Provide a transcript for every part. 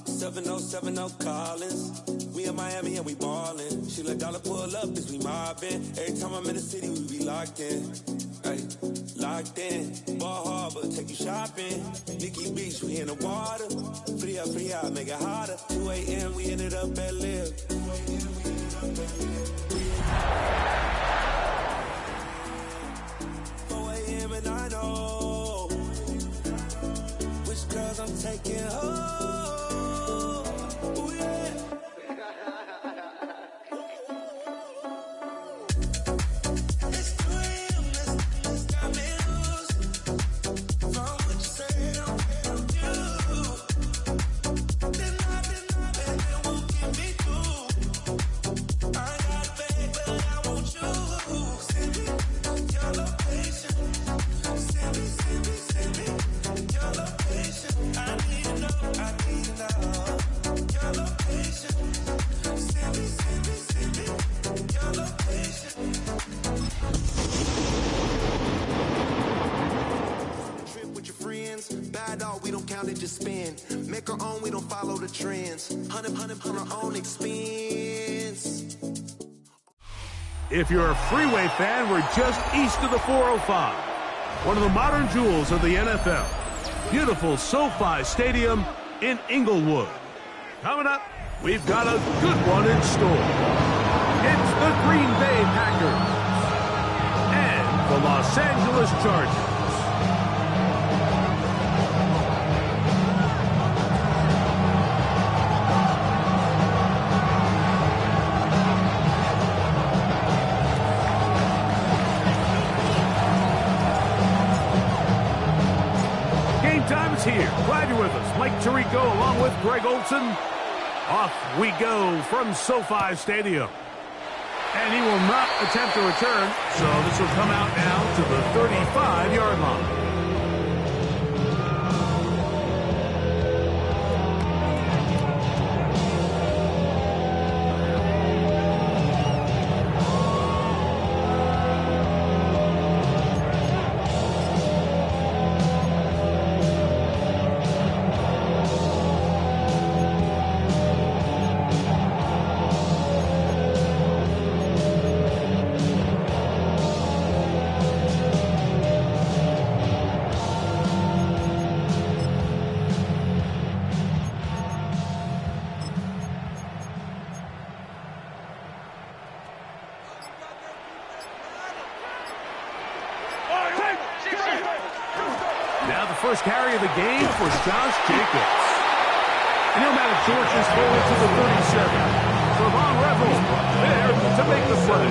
7070 Collins. We in Miami and we ballin'. She let dollar pull up, bitch, we mobbin'. Every time I'm in the city, we be locked in. Ay, locked in. Ball Harbor, take you shopping. Nikki Beach, we in the water. Free up, make it hotter. 2 a.m., we ended up at Live. 4 a.m. and I know which girls I'm taking home. Ooh, yeah. Make our own, we don't follow the trends. 100 on our own expense. If you're a Freeway fan, we're just east of the 405. One of the modern jewels of the NFL. Beautiful SoFi Stadium in Inglewood. Coming up, we've got a good one in store. It's the Green Bay Packers and the Los Angeles Chargers. Here. Glad you're with us. Mike Tirico along with Greg Olson. Off we go from SoFi Stadium. And he will not attempt to return, so this will come out now to the 35-yard line. First carry of the game was Josh Jacobs. And he'll manage to work this forward to the 37. So Von Revel there to make the play.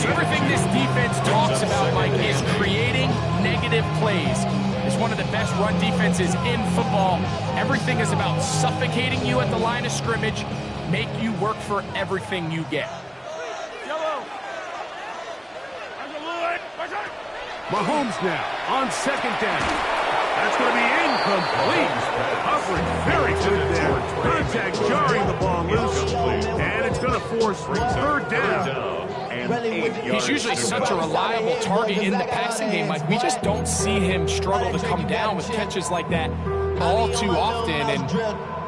Everything this defense talks about, Mike, is creating negative plays. It's one of the best run defenses in football. Everything is about suffocating you at the line of scrimmage, make you work for everything you get. Mahomes now on second down. That's going to be incomplete. Coverage very good there. Contact jarring the ball loose. And it's going to force third down. He's usually such a reliable target in the passing game. Like, we just don't see him struggle to come down with catches like that all too often. And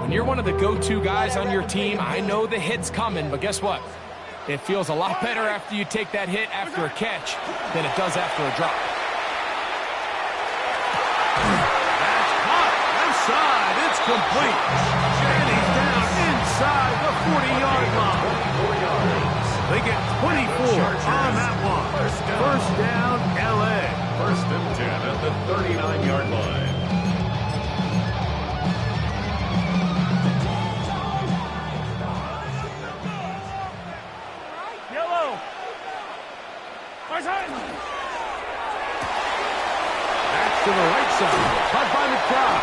when you're one of the go-to guys on your team, I know the hit's coming, but guess what? It feels a lot better after you take that hit after a catch than it does after a drop. That's caught. Left side. It's complete. And he's down inside the 40-yard line. They get 24 on that one. First down, L.A. First and 10 at the 39-yard line. Back to the right side, caught by McBride.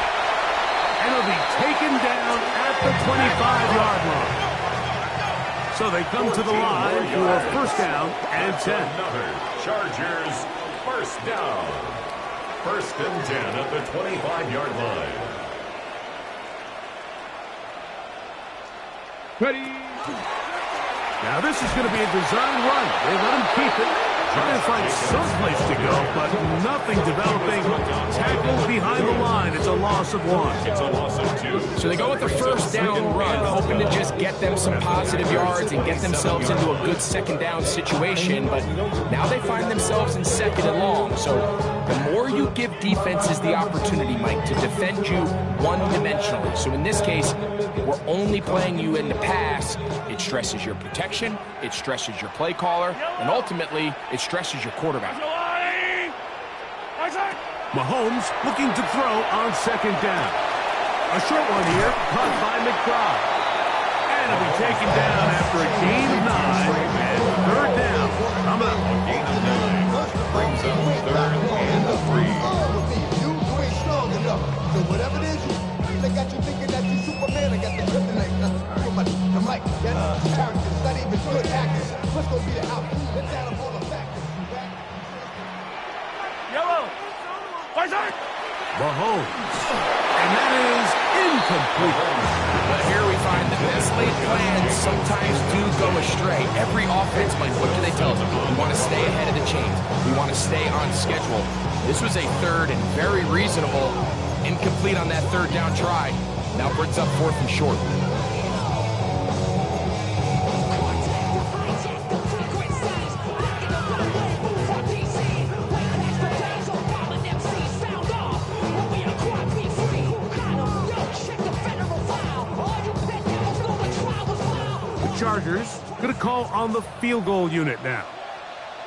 And it'll be taken down at the 25-yard line. So they come to the line for first down and 10. Another Chargers first down. First and 10 at the 25-yard line. Ready. Now this is going to be a design run. They let him keep it. Trying to find someplace to go, but nothing developing. Tackled behind the line. It's a loss of 1. It's a loss of 2. So they go with the first down run, hoping to just get them some positive yards and get themselves into a good second down situation, but now they find themselves in second and long. So the more you give defenses the opportunity, Mike, to defend you one-dimensionally. So in this case, we're only playing you in the pass. It stresses your protection, it stresses your play caller, and ultimately, it stresses your quarterback. Mahomes looking to throw on second down. A short one here, caught by McBride. And it'll be taken down after a gain of 9 and third down. I'm up. A gain of 9 brings up third and 3. You ain't strong enough. So whatever it is, they got you thinking that you Superman. I got the kryptonite. The mic, that's characters, not even good actors. What's gonna be the outcome? Let's add up all the factors. Yellow. Mahomes. And that is incomplete. But here we find the best laid plans sometimes do go astray. Every offense, Mike, what do they tell us? We want to stay ahead of the chains. We want to stay on schedule. This was a third and very reasonable. Incomplete on that third down try. Now brings up fourth and short. Chargers going to call on the field goal unit now.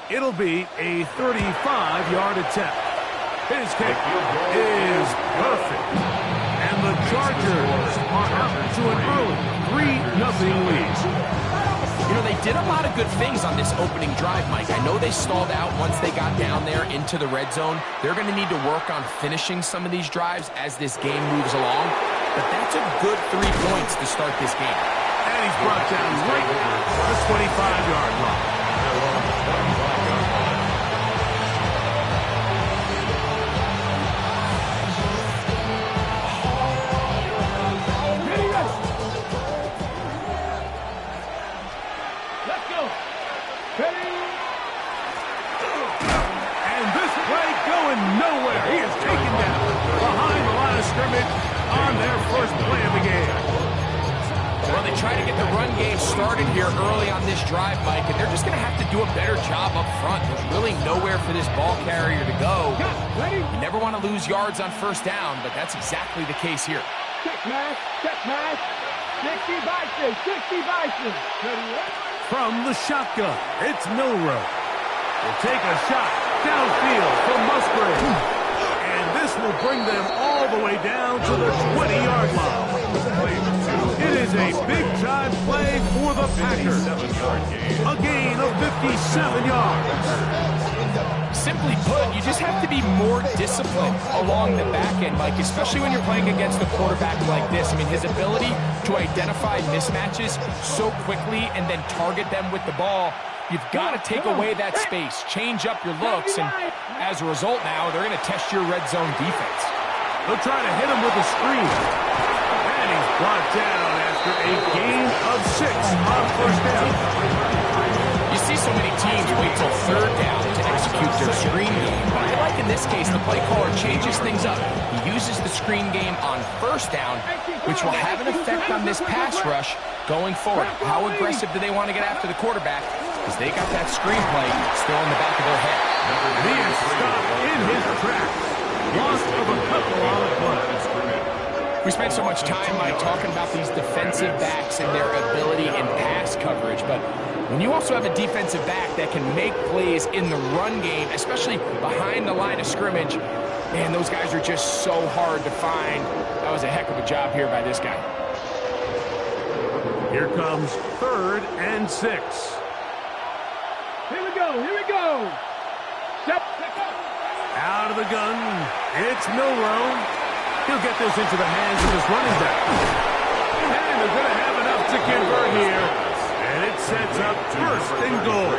It'll be a 35-yard attempt. His kick is perfect. And the Chargers are up to an early 3-0 lead. You know, they did a lot of good things on this opening drive, Mike. I know they stalled out once they got down there into the red zone. They're going to need to work on finishing some of these drives as this game moves along. But that's a good 3 points to start this game. And he's brought down right to the 25-yard line. Let's go. Ready? And this play going nowhere. He is taken down behind the line of scrimmage on their first play of the game. Well, they try to get the run game started here early on this drive, Mike, and they're just going to have to do a better job up front. There's really nowhere for this ball carrier to go. You never want to lose yards on first down, but that's exactly the case here. Check match. 60 Bison. From the shotgun, it's Milroe. Will take a shot downfield from Musgrave. And this will bring them all the way down to the 20-yard line. It is a big-time play for the Packers. A gain of 57 yards. Simply put, you just have to be more disciplined along the back end, Mike, especially when you're playing against a quarterback like this. I mean, his ability to identify mismatches so quickly and then target them with the ball, you've got to take away that space, change up your looks, and as a result now, they're going to test your red zone defense. They'll try to hit him with a screen. And he's brought down after a gain of 6 on first down. You see so many teams wait till third down to execute their screen game, but I like in this case the play caller changes things up. He uses the screen game on first down, which will have an effect on this pass rush going forward. How aggressive do they want to get after the quarterback? Because they got that screen play still in the back of their head. He is stopped in his tracks. Loss of a couple on the play. We spent so much time, Mike, talking about these defensive backs and their ability in pass coverage, but when you also have a defensive back that can make plays in the run game, especially behind the line of scrimmage, man, those guys are just so hard to find. That was a heck of a job here by this guy. Here comes 3rd and 6. Here we go. Step up. Out of the gun, it's Milroe. He'll get this into the hands of his running back. And they're going to have enough to convert here. And it sets up 1st and goal.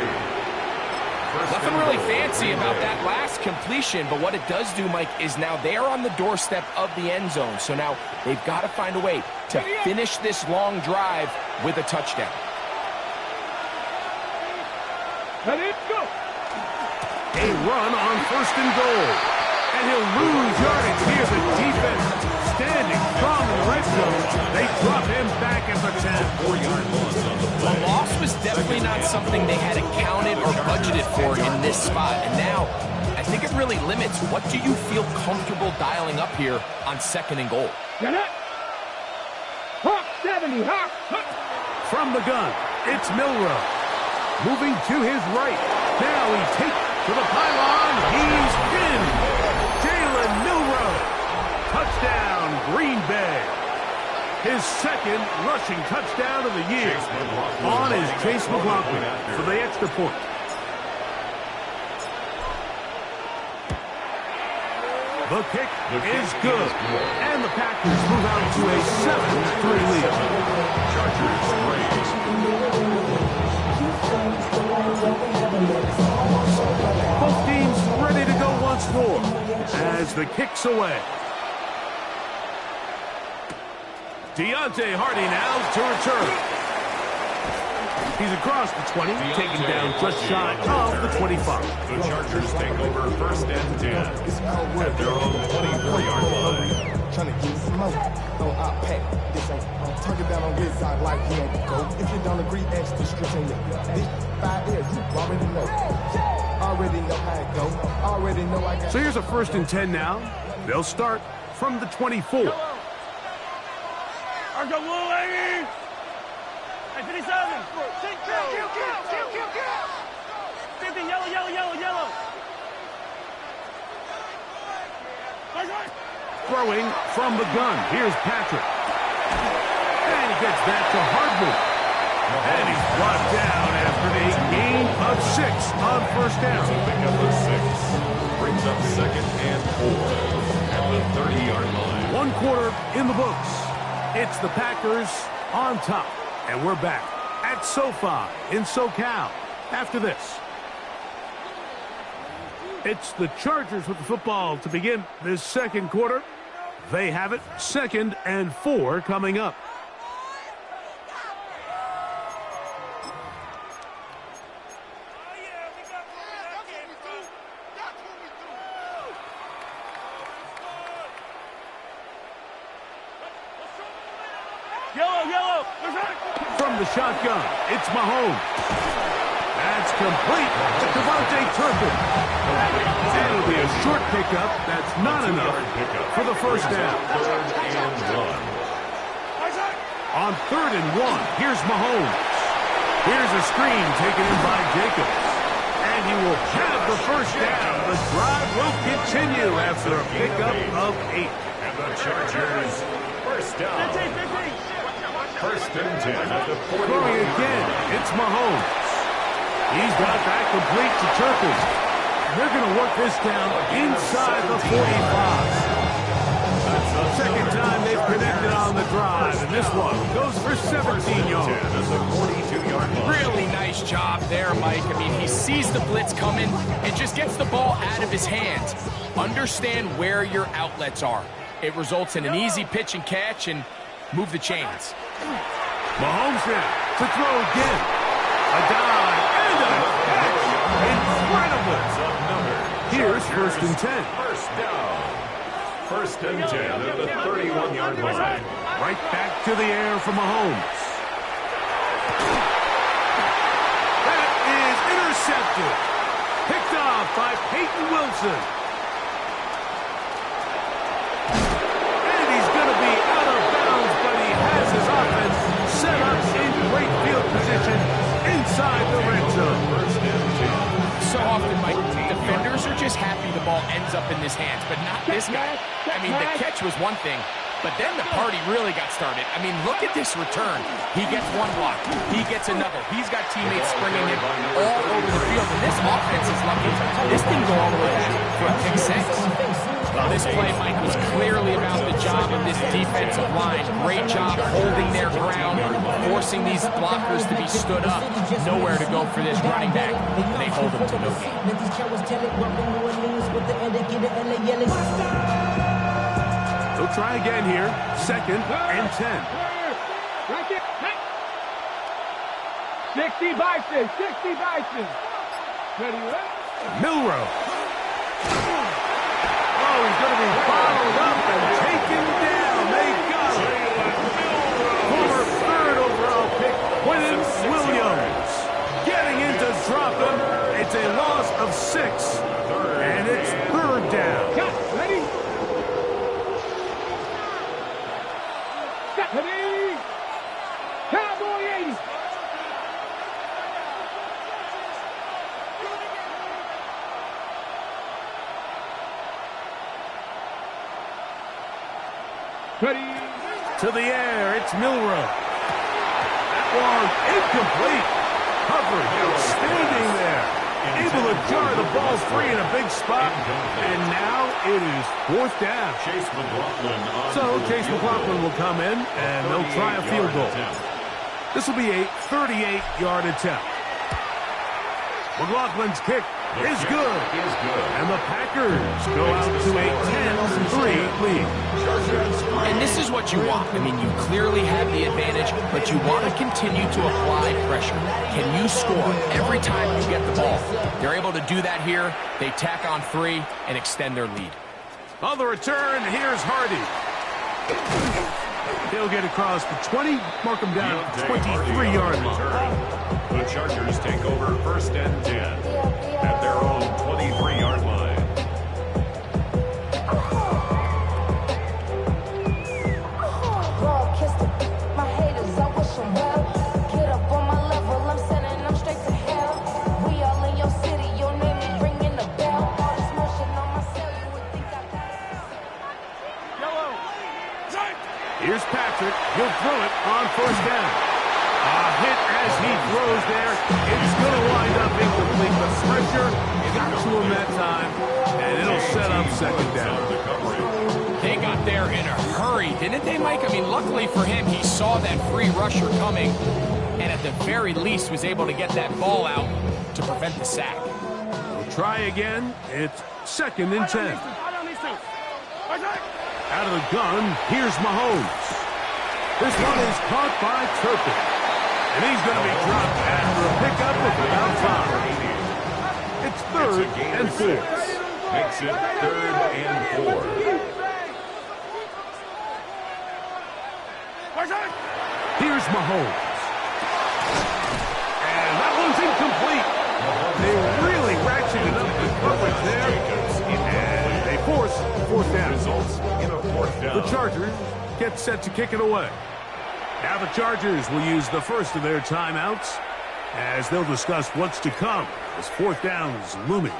Nothing really fancy about that last completion, but what it does do, Mike, is now they're on the doorstep of the end zone. So now they've got to find a way to finish this long drive with a touchdown. Ready, go. a run on 1st and goal. And he'll lose yardage here. The defense standing strong in the red zone. They drop him back at the 10. 4-yard loss on the play. The loss was definitely not something they had accounted or budgeted for in this spot. And now, I think it really limits what do you feel comfortable dialing up here on 2nd and goal. Get it. Hawk 70, Hawk. From the gun, it's Milroe. Moving to his right. Now he takes to the pylon. He's in. Jalen Milroe. Touchdown, Green Bay. His 2nd rushing touchdown of the year. On is Chase McLaughlin for the extra point. The kick is good. And the Packers move out to a 7-3 lead. Chargers Both teams ready to go once more as the kick's away. Deontay Hardy now to return. He's across the 20, taken down just shy of the 25. The Chargers take over 1st and 10 at their own 24-yard line. Trying to get some more. No, I pack. This ain't. I'm tucking down on this side like he ain't go. If you don't agree, ask the streets ain't this 5 years, you already know. Already know how it go. Already know I got. So here's a 1st and 10 now. They'll start from the 24. Argo Wooly. 57. 50, yellow. Throwing from the gun. Here's Patrick. And he gets that to Hardman. And he's brought down after a gain of 6 on 1st down. Pick up the 6. Brings up 2nd and 4 at the 30-yard line. 1 quarter in the books. It's the Packers on top. And we're back at SoFi in SoCal after this. It's the Chargers with the football to begin this 2nd quarter. They have it 2nd and 4 coming up. Yellow. From the shotgun, it's Mahomes. That's complete to Devontae Turpin. And it'll be a short pickup. That's not enough for the 1st down. 3rd and 1. On 3rd and 1, here's Mahomes. Here's a screen taken in by Jacobs. And he will have the 1st down. The drive will continue after a pickup of 8. And the Chargers 1st down. 1st and 10 at the 40. Throwing again, it's Mahomes. He's got that complete to Turpin. They're going to work this down inside the 45. That's the 2nd time they've connected on the drive, and this one goes for 17 yards. At the 42-yard line. Really nice job there, Mike. I mean, he sees the blitz coming and just gets the ball out of his hands. Understand where your outlets are. It results in an easy pitch and catch and move the chains. Mahomes now to throw again. A dive and a catch. Incredible. Here's 1st and 10. 1st down. 1st and 10 at the 31-yard line. Right back to the air for Mahomes. That is intercepted. Picked off by Peyton Wilson. And he's going to be out of bounds, but he has his offense set up in great field position inside the red zone. 1st and 10. So often, Mike, defenders are just happy the ball ends up in his hands, but not this guy. I mean, the catch was one thing, but then the party really got started. I mean, look at this return. He gets one block. He gets another. He's got teammates springing him all over the field, and this offense is lucky. This thing go all the way back for a pick 6. Well, this play, Mike, was clearly about the job of this defensive line. Great job holding their ground, forcing these blockers to be stood up. Nowhere to go for this running back. They hold him to no gain. They'll try again here. 2nd and 10. Right there. 60 Bison. Ready, right? Milroe. Oh, he's going to be bottled up and taken down. They got him. Former third overall pick, Quinnen Williams. Getting in to drop him. It's a loss of 6. And it's third down. Ready? Ready? Cowboy 80. Ready? To the air, it's Milroe. That one incomplete. Coverage outstanding there. Able to jar the ball free in a big spot. And now it is fourth down. Chase McLaughlin. So Chase McLaughlin will come in, and they'll try a field goal. This will be a 38-yard attempt. McLaughlin's kick is good. And the Packers go out to a 10-3 lead. And this is what you want. I mean, you clearly have the advantage, but you want to continue to apply pressure. Can you score every time you get the ball? They're able to do that here. They tack on 3 and extend their lead. On the return, here's Hardy. He'll get across the 20, mark him down at the 23-yard line. The Chargers take over first and 10 at their own 23-yard line. Here's Patrick. He'll throw it on first down. A hit as he throws there. It's going to wind up incomplete. The pressure got to him that time, and it'll set up second down. They got there in a hurry, didn't they, Mike? I mean, luckily for him, he saw that free rusher coming, and at the very least was able to get that ball out to prevent the sack. We'll try again. It's second and 10. Out of the gun, here's Mahomes. This one is caught by Turpin. And he's going to be dropped after a pickup of about 5. It's third and 4. Makes it third and 4. Here's Mahomes. And that one's incomplete. They really ratcheted up the coverage there. And they force fourth down. The Chargers get set to kick it away. Now the Chargers will use the first of their timeouts as they'll discuss what's to come as fourth down is looming.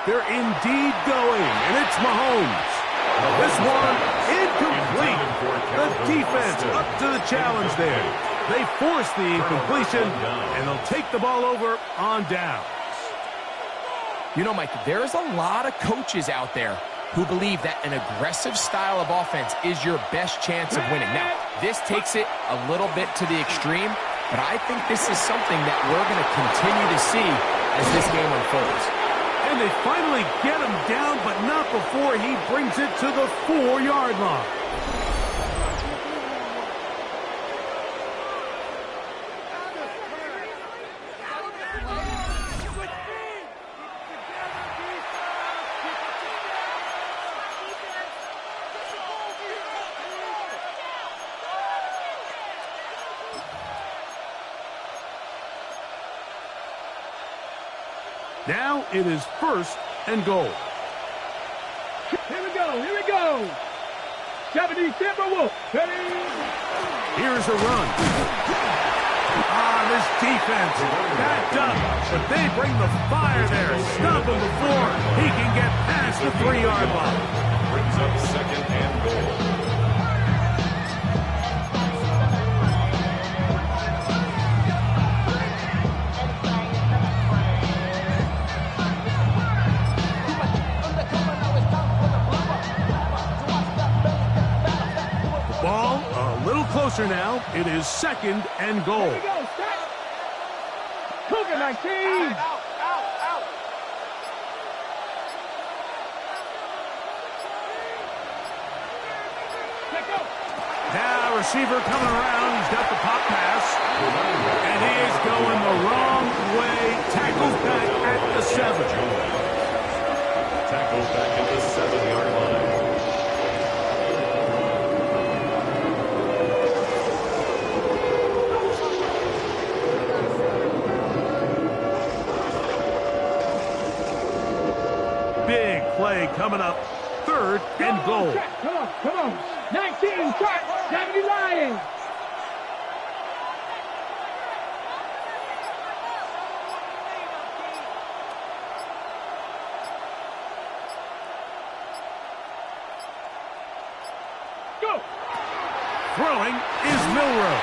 They're indeed going, and it's Mahomes. This one incomplete. The defense up to the challenge there. They force the incompletion, and they'll take the ball over on downs. You know, Mike, there's a lot of coaches out there who believe that an aggressive style of offense is your best chance of winning. Now, this takes it a little bit to the extreme, but I think this is something that we're going to continue to see as this game unfolds. And they finally get him down, but not before he brings it to the 4-yard line. Now it is first and goal. Here we go, here we go. 70 Timberwolves. Ready? Here's a run. This defense backed up, but they bring the fire there. Stop him before he can get past the 3-yard line. Brings up second and goal. closer now. It is 2nd and goal. Here we go, stop. Cougar 19. Now receiver coming around. He's got the pop pass. And he is going the wrong way. Tackles back at the 7. Tackles back at the 7-yard line. Big play coming up. 3rd and goal. Come on. 19, start. 70 Lions. Go. Throwing is Milroe.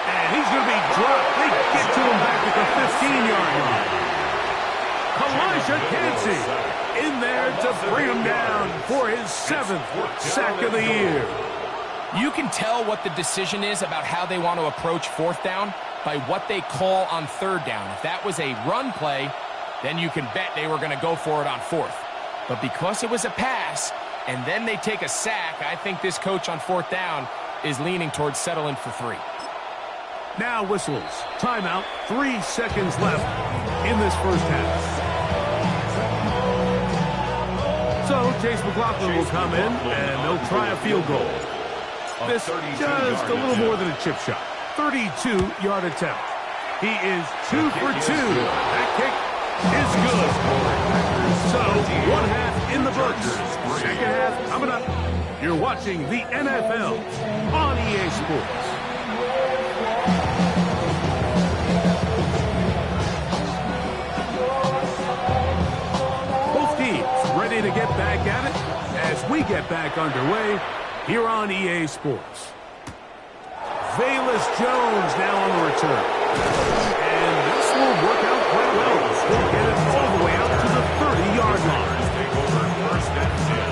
And he's going to be dropped. They get to him back at the 15-yard line. Kalijah Kancey in there to bring him down for his 7th sack of the year. You can tell what the decision is about how they want to approach 4th down by what they call on 3rd down. If that was a run play, then you can bet they were going to go for it on 4th. But because it was a pass, and then they take a sack, I think this coach on 4th down is leaning towards settling for 3. Now whistles. Timeout. 3 seconds left in this first half. So Chase McLaughlin will come in, and they'll try a field goal. This just a little more than a chip shot. 32-yard attempt. He is 2 for 2. That kick is good. So 1 half in the books. 2nd half coming up. You're watching the NFL on EA Sports. Both teams ready to get back at it as we get back underway here on EA Sports. Velus Jones now on the return. And this will work out quite well. He'll get it all the way out to the 30-yard line. Take over 1st and 10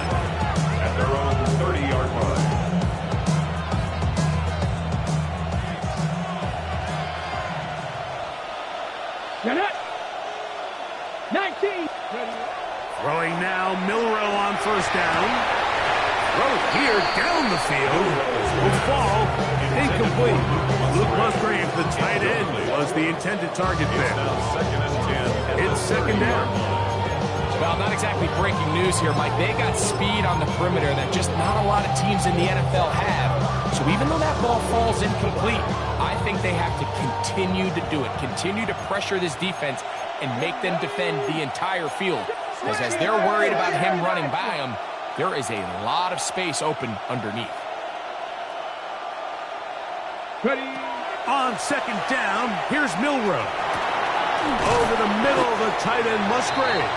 at their own 30-yard line. Get it. 19. Throwing now, Milroe on 1st down. Throw here down the field. Will fall incomplete. Luke Musgrave, the tight end, was the intended target there. It's 2nd down. Well, not exactly breaking news here, Mike. They got speed on the perimeter that just not a lot of teams in the NFL have. So even though that ball falls incomplete, I think they have to continue to do it. Continue to pressure this defense and make them defend the entire field. Because as they're worried about him running by them, there is a lot of space open underneath. Ready. On 2nd down, here's Milroe. Over the middle of the tight end, Musgrave.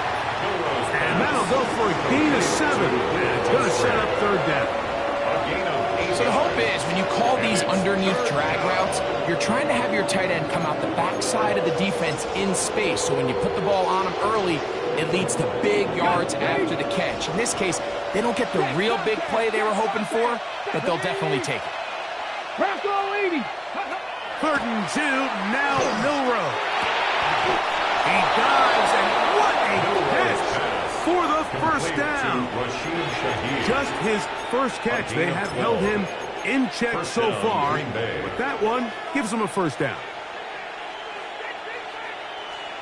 And that'll go for a gain of 7. And it's going to set up 3rd down. So the hope is when you call these underneath drag routes, you're trying to have your tight end come out the backside of the defense in space. So when you put the ball on him early, it leads to big yards after the catch. In this case, they don't get the real big play they were hoping for, but they'll definitely take it. Bronco 80. 3rd and 2, now Milroe. He dives, and what a catch for the 1st down. Just his 1st catch. They have held him in check so far, but that one gives him a 1st down.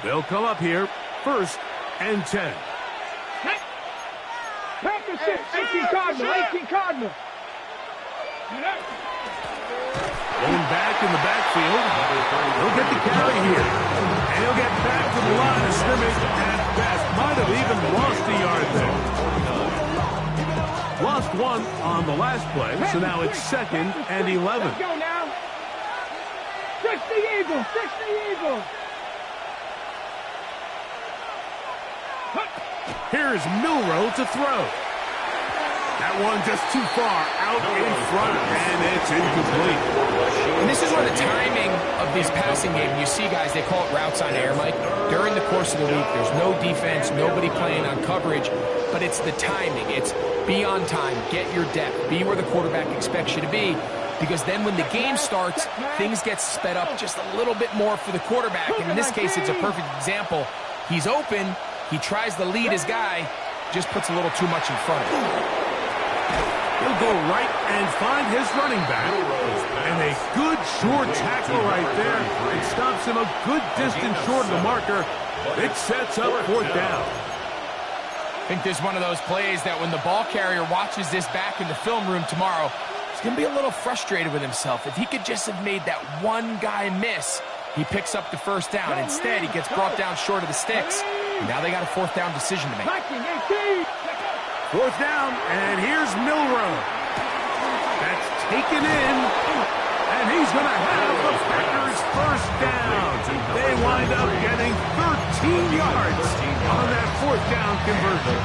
They'll come up here, 1st and 10. Packers 18 Cardinal. 18 Cardinal. Going back in the backfield. He'll get the carry here. And he'll get back to the line of scrimmage at best. Might have even lost a yard there. Lost 1 on the last play, so now it's 2nd and 11. Let's go now. 60 Eagles. 60 Eagles. Here's Milroe to throw. That one just too far out in front, and it's incomplete. And this is where the timing of these passing games, you see guys, they call it routes on air, Mike. During the course of the week, there's no defense, nobody playing on coverage, but it's the timing. It's be on time, get your depth, be where the quarterback expects you to be. because then when the game starts, things get sped up just a little bit more for the quarterback. And in this case, it's a perfect example. He's open, he tries to lead his guy, just puts a little too much in front of him. He'll go right and find his running back. And a good short tackle right there. It stops him a good distance short of the marker. It sets up 4th down. I think there's one of those plays that when the ball carrier watches this back in the film room tomorrow, he's going to be a little frustrated with himself. If he could just have made that one guy miss, he picks up the 1st down. Instead, he gets brought down short of the sticks. And now they got a 4th down decision to make. 4th down, and here's Milroe. That's taken in, and he's going to have the Packers 1st down. They wind up getting 13 yards on that 4th down conversion.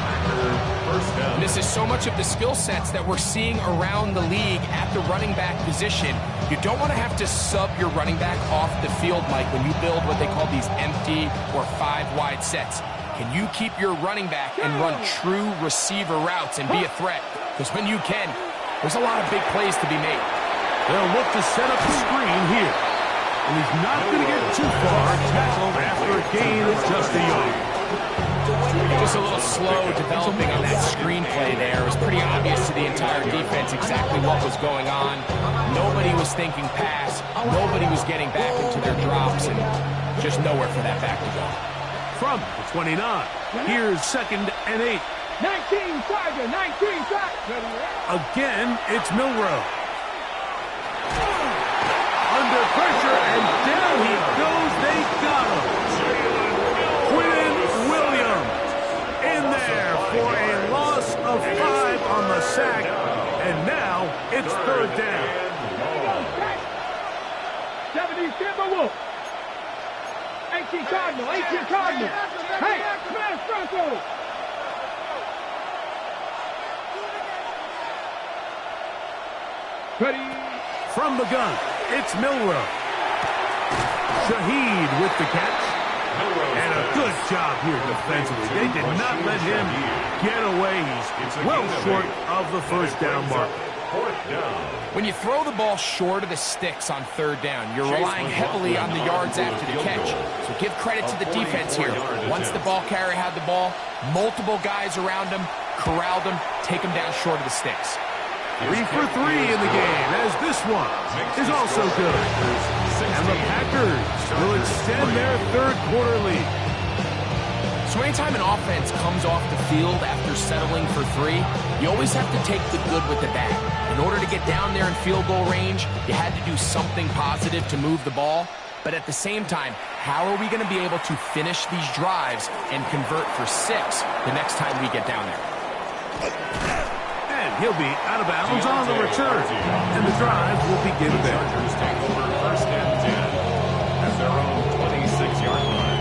And this is so much of the skill sets that we're seeing around the league at the running back position. You don't want to have to sub your running back off the field, Mike, when you build what they call these empty or 5-wide sets. Can you keep your running back and run true receiver routes and be a threat? Because when you can, there's a lot of big plays to be made. They'll look to set up a screen here. And he's not going to get too far tackled after a gain of just a yard. Just a little slow developing on that screenplay there. It was pretty obvious to the entire defense exactly what was going on. Nobody was thinking pass. Nobody was getting back into their drops, and just nowhere for that back to go. From the 29, here's 2nd and 8. 19 Tiger, 19 Tiger. Again, it's Milroe. Under pressure, and down he goes. They got him. Quinn Williams in there for a loss of 5 on the sack, and now it's 3rd down. 70 Timberwolves. 18 Cardinal, 18 Cardinal. Hey, smash Franco. Ready. From the gun, it's Milroe. Shaheed with the catch. And a good job here defensively. They did not let him get away. He's well short of the 1st down mark. When you throw the ball short of the sticks on 3rd down, you're relying heavily on the yards after the catch. So give credit to the defense here. Once the ball carrier had the ball, multiple guys around him, corralled him, take him down short of the sticks. 3 for 3 in the game, as this one is also good. And the Packers will extend their 3rd quarter lead. So anytime an offense comes off the field after settling for 3, you always have to take the good with the bad. In order to get down there in field goal range, you had to do something positive to move the ball. But at the same time, how are we going to be able to finish these drives and convert for 6 the next time we get down there? And he'll be out of bounds on the return. And the drive will begin there. Chargers take over 1st and 10 at their own 26-yard line.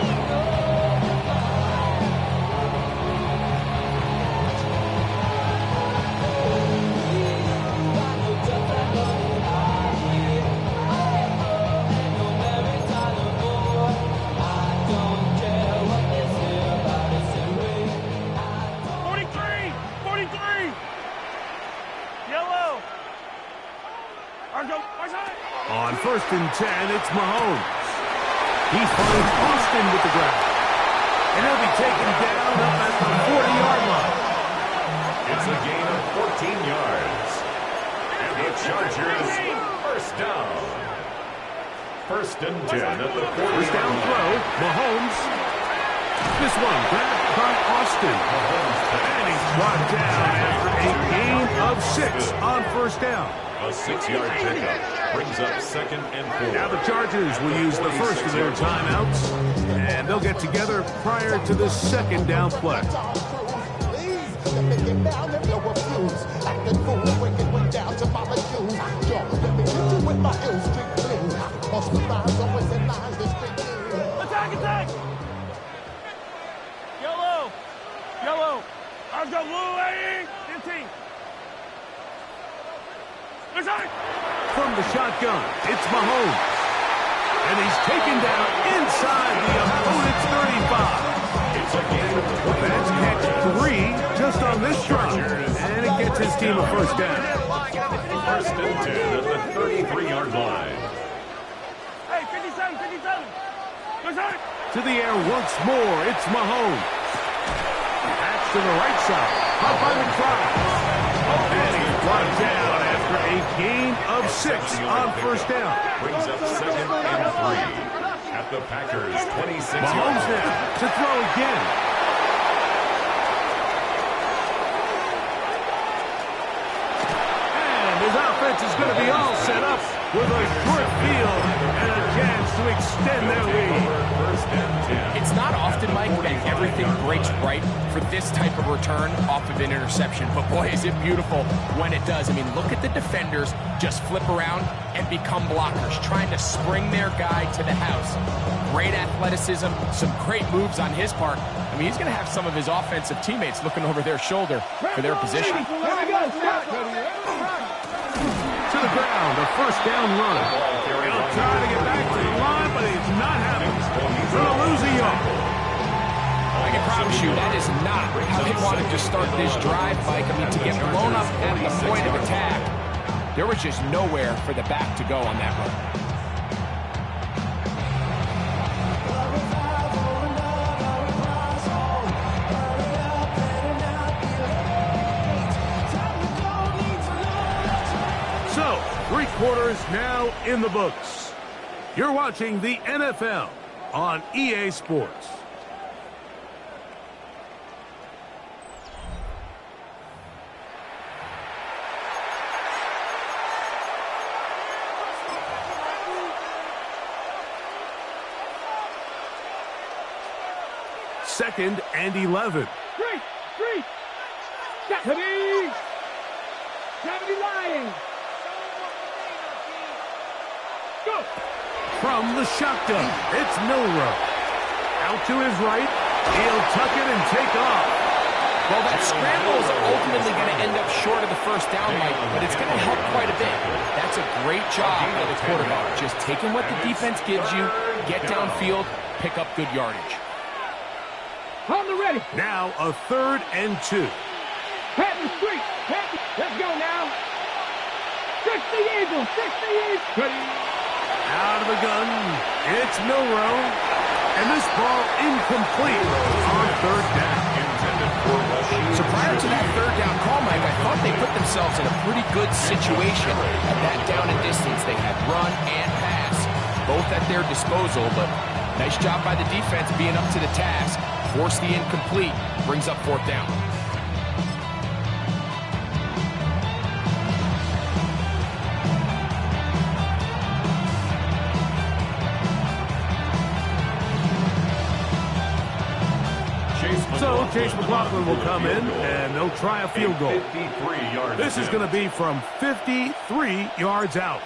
On 1st and 10, it's Mahomes. He finds Austin with the grab. And he'll be taken down up at the 40-yard line. It's a gain of 14 yards. And the Chargers 1st down. 1st and 10 at the 40-yard line. 1st down throw, Mahomes. This one grabbed by Austin. And he's brought down after a gain of 6 on 1st down. A 6-yard pickup brings up 2nd and 4. Now the Chargers will use the first of their timeouts, and they'll get together prior to the 2nd down play. Attack! Yellow! I've got blue 15. From the shotgun, it's Mahomes. And he's taken down inside the opponent's 35. It's a gain of 20. That's catch 3 just on this drive. And it gets his team a 1st down. First and 10 at the 33-yard line. Hey, 57, 57. To the air once more, it's Mahomes. Pass to the right side. How about the try? And he's brought down after a gain of 6 on first down. Brings up 2nd and 3 at the Packers' 26-yard line. Mahomes now to throw again. And his offense is going to be all set up with a short field and a chance to extend their lead. It's not often, Mike, that everything breaks right for this type of return off of an interception. But boy, is it beautiful when it does. I mean, look at the defenders just flip around and become blockers, trying to spring their guy to the house. Great athleticism, some great moves on his part. I mean, he's going to have some of his offensive teammates looking over their shoulder for their position. To the ground, a first down run. He'll try to get back to the line, but he's not having it. He's going to lose a yard. I can promise you that is not how they wanted to start this drive, Mike. I mean, to get blown up at the point of attack, there was just nowhere for the back to go on that run. So, 3 quarters now in the books. You're watching the NFL on EA Sports. Second and 11. Three. 70 Lions. Go. From the shotgun, it's Milroe. Out to his right. He'll tuck it and take off. Well, that scramble is ultimately going to end up short of the first down, Mike, but it's going to help quite a bit. That's a great job by the quarterback. Just taking what the defense gives you, get downfield, pick up good yardage. On the ready. Now a 3rd and 2. Patton Street. Patton. Let's go now. 60 Eagles. 60 Eagles. Ready. Out of the gun, it's Milroe. And this ball incomplete on 3rd down. So prior to that 3rd down call, Mike, I thought they put themselves in a pretty good situation at that down and distance. They had run and pass, both at their disposal, but nice job by the defense being up to the task. Force the incomplete, brings up 4th down. So Chase McLaughlin will come in, and they'll try a field goal. This is going to be from 53 yards out.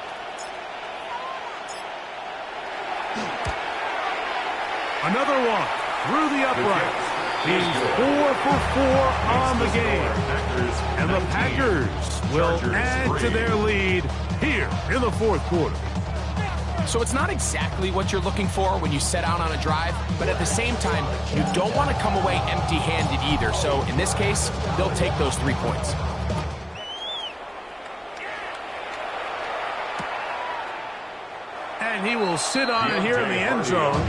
Another one through the uprights. He's 4 for 4 on the game. And the Packers will add to their lead here in the 4th quarter. So it's not exactly what you're looking for when you set out on a drive, but at the same time, you don't want to come away empty-handed either. So in this case, they'll take those 3 points. And he will sit on it here in the end zone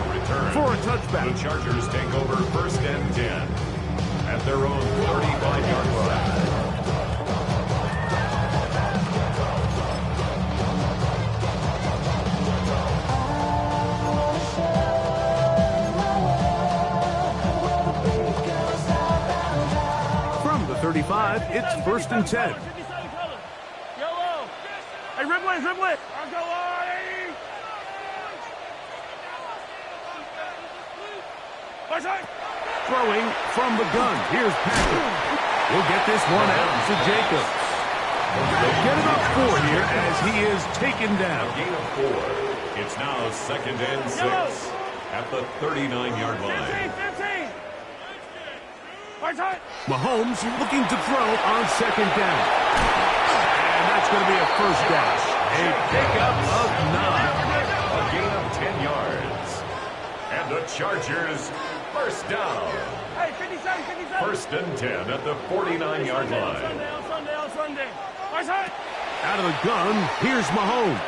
for a touchback. The Chargers take over 1st and 10 at their own 35-yard line. From the 35, it's 1st and 10. Yellow. Hey, Ribley. I'll go on. Throwing from the gun. Here's Patrick. We'll get this one out to Jacobs. They'll get it up 4 here as he is taken down. Gain of 4. It's now 2nd and 6 at the 39-yard line. 15. Mahomes looking to throw on 2nd down. And that's going to be a first down. A pickup of 9. A gain of 10 yards. And the Chargers, first down. Hey, 57. 1st and 10 at the 49-yard line. On Sunday. Out of the gun, here's Mahomes.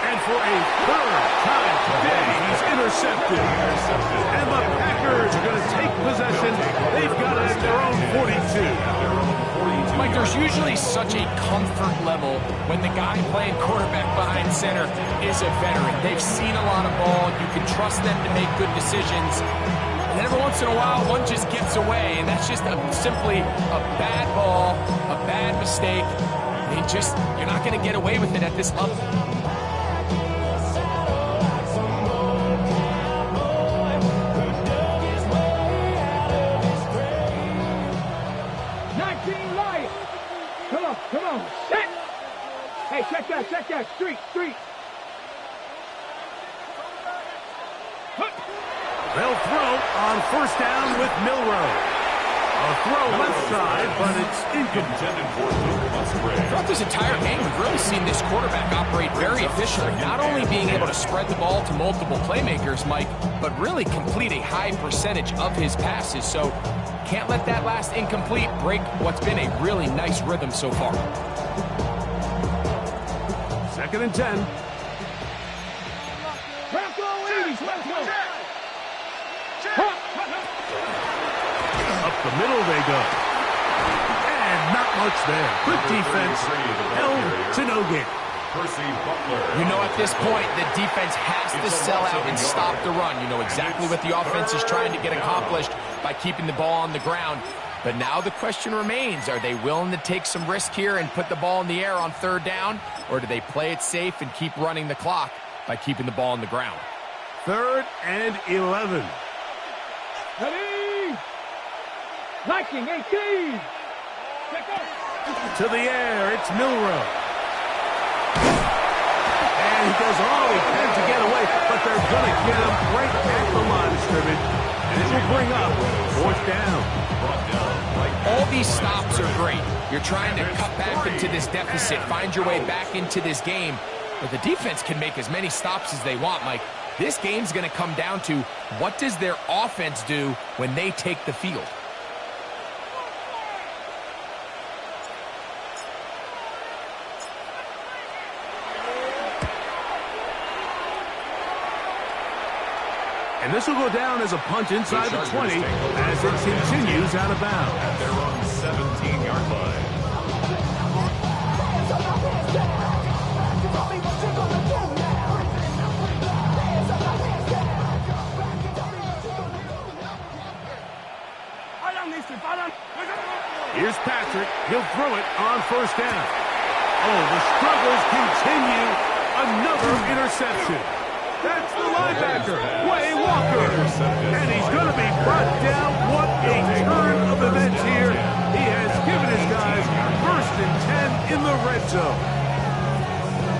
And for a third time today, he's intercepted. And the Packers are going to take possession. They've got it at their own 42. Mike, there's usually such a comfort level when the guy playing quarterback behind center is a veteran. They've seen a lot of ball. You can trust them to make good decisions. And then every once in a while, one just gets away, and that's just simply a bad ball, a bad mistake. You're not going to get away with it at this level. Come on, set! Hey, check that, street! They'll throw on first down with Milroe. A throw left side, but it's incomplete. Throughout this entire game, we've really seen this quarterback operate very efficiently, not only being able to spread the ball to multiple playmakers, Mike, but really complete a high percentage of his passes. So can't let that last incomplete break what's been a really nice rhythm so far. 2nd and 10. Up the middle they go. And not much there. Good defense. Held to no gain. You know, at this point, the defense has to sell out and stop the run. You know exactly what the offense is trying to get accomplished by keeping the ball on the ground. But now the question remains, are they willing to take some risk here and put the ball in the air on 3rd down? Or do they play it safe and keep running the clock by keeping the ball on the ground? 3rd and 11. Ready? Liking 18. To the air, it's Milroe. And he does all he can to get away, but they're going to get him right at the line of scrimmage. And it will bring up 4th down. All these stops are great. You're trying to cut back into this deficit, find your way back into this game. But the defense can make as many stops as they want, Mike. This game's going to come down to what does their offense do when they take the field. And this will go down as a punt inside the 20 as it continues out of bounds. At their own 17-yard line. Here's Patrick. He'll throw it on 1st down. Oh, the struggles continue. Another interception. That's the linebacker, Quay Walker. And he's going to be brought down. What a turn of events here. He has given his guys 1st and 10 in the red zone.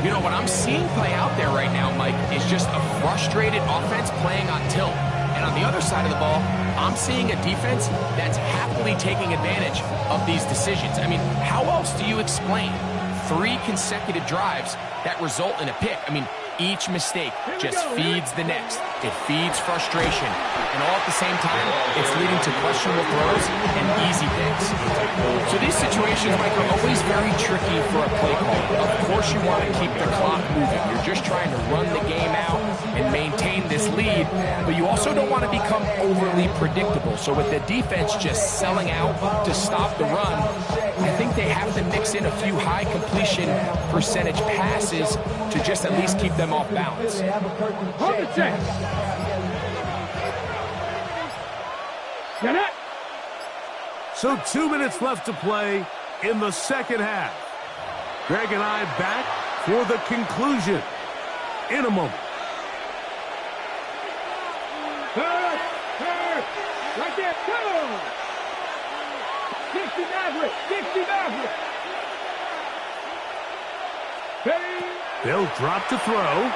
You know, what I'm seeing play out there right now, Mike, is just a frustrated offense playing on tilt. And on the other side of the ball, I'm seeing a defense that's happily taking advantage of these decisions. I mean, how else do you explain 3 consecutive drives that result in a pick? I mean, each mistake just feeds the next. It feeds frustration. And all at the same time, it's leading to questionable throws and easy picks. So these situations, Mike, are always very tricky for a play caller. Of course you want to keep the clock moving. You're just trying to run the game out and maintain this lead, but you also don't want to become overly predictable. So with the defense just selling out to stop the run, I think they have to mix in a few high completion percentage passes to just at least keep them off balance. Hold the check. Get it? So 2 minutes left to play in the 2nd half. Greg and I back for the conclusion in a moment. Turn. Right there, come on. 60 Maverick. They'll drop to throw.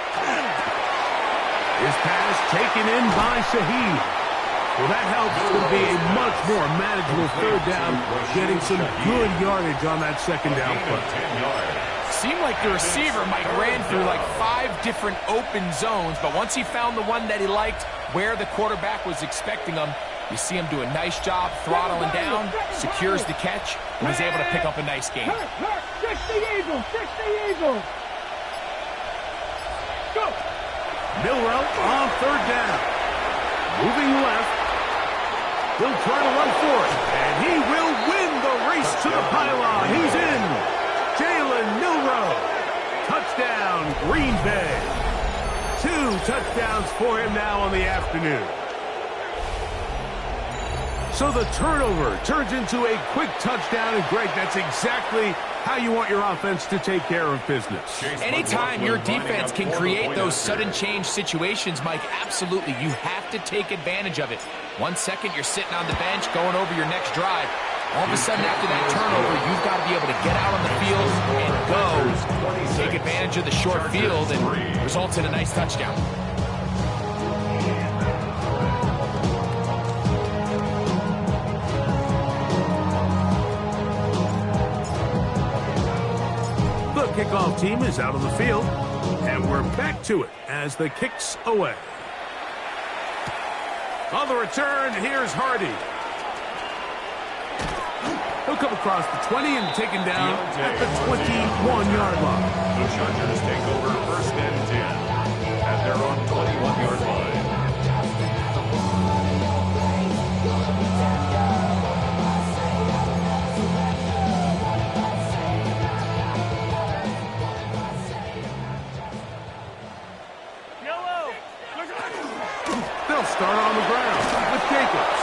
His pass taken in by Shaheed. Well, that helps. It's going to be a much more manageable 3rd down, getting some good yardage on that 2nd down play. Seemed like the receiver, Mike, ran through like 5 different open zones, but once he found the one that he liked, where the quarterback was expecting him, You see him do a nice job throttling down, secures the catch, and he's able to pick up a nice gain. 60 Eagles, 60 Eagles. Go. Milroe on third down. Moving left. He'll try to run for it, and he will win the race to the pylon. He's in. Jalen Milroe. Touchdown, Green Bay. 2 touchdowns for him now on the afternoon. So the turnover turns into a quick touchdown, and Greg, that's exactly how you want your offense to take care of business. Anytime your defense can create those sudden change situations, Mike, absolutely, you have to take advantage of it. 1 second, you're sitting on the bench, going over your next drive. All of a sudden, after that turnover, you've got to be able to get out on the field and go, take advantage of the short field, and results in a nice touchdown. The kickoff team is out on the field, and we're back to it as the kick's away. On the return, here's Hardy. He'll come across the 20 and taken down at the 21-yard line. The Chargers take over 1st and 10 at their own 21-yard line. They'll start on the ground with Jacobs.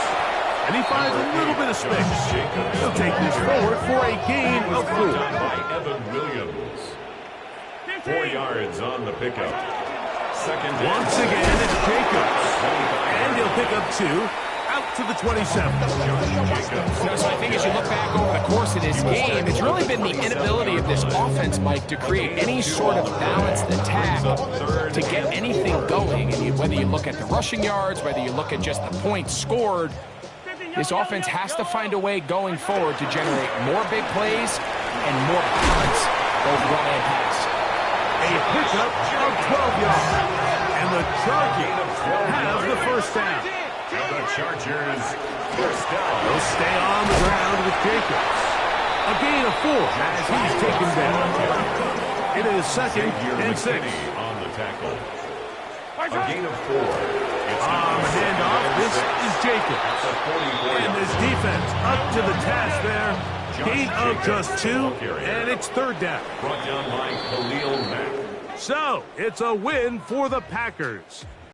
And he finds a little bit of space. He'll take this forward for a gain of 4. By Evan Williams. 4 yards on the pickup. Second down. Once again, it's Jacobs. And he'll pick up 2 out to the 27. So I think as you look back over the course of this game, it's really been the inability of this offense, Mike, to create any sort of balanced attack to get anything going. And whether you look at the rushing yards, whether you look at just the points scored, this offense has to find a way going forward to generate more big plays and more balance, both run and pass. A pickup of 12 yards. And the Chargers have the first down. The Chargers first down. They'll stay on the ground with Jacobs. A gain of 4 as he's taken down. It is 2nd and 6. On the tackle. A gain of 4. On the handoff, this is Jacobs. And this defense up to the task there. Gain of just 2, and it's 3rd down. Brought down by Khalil Mack. So, it's a win for the Packers.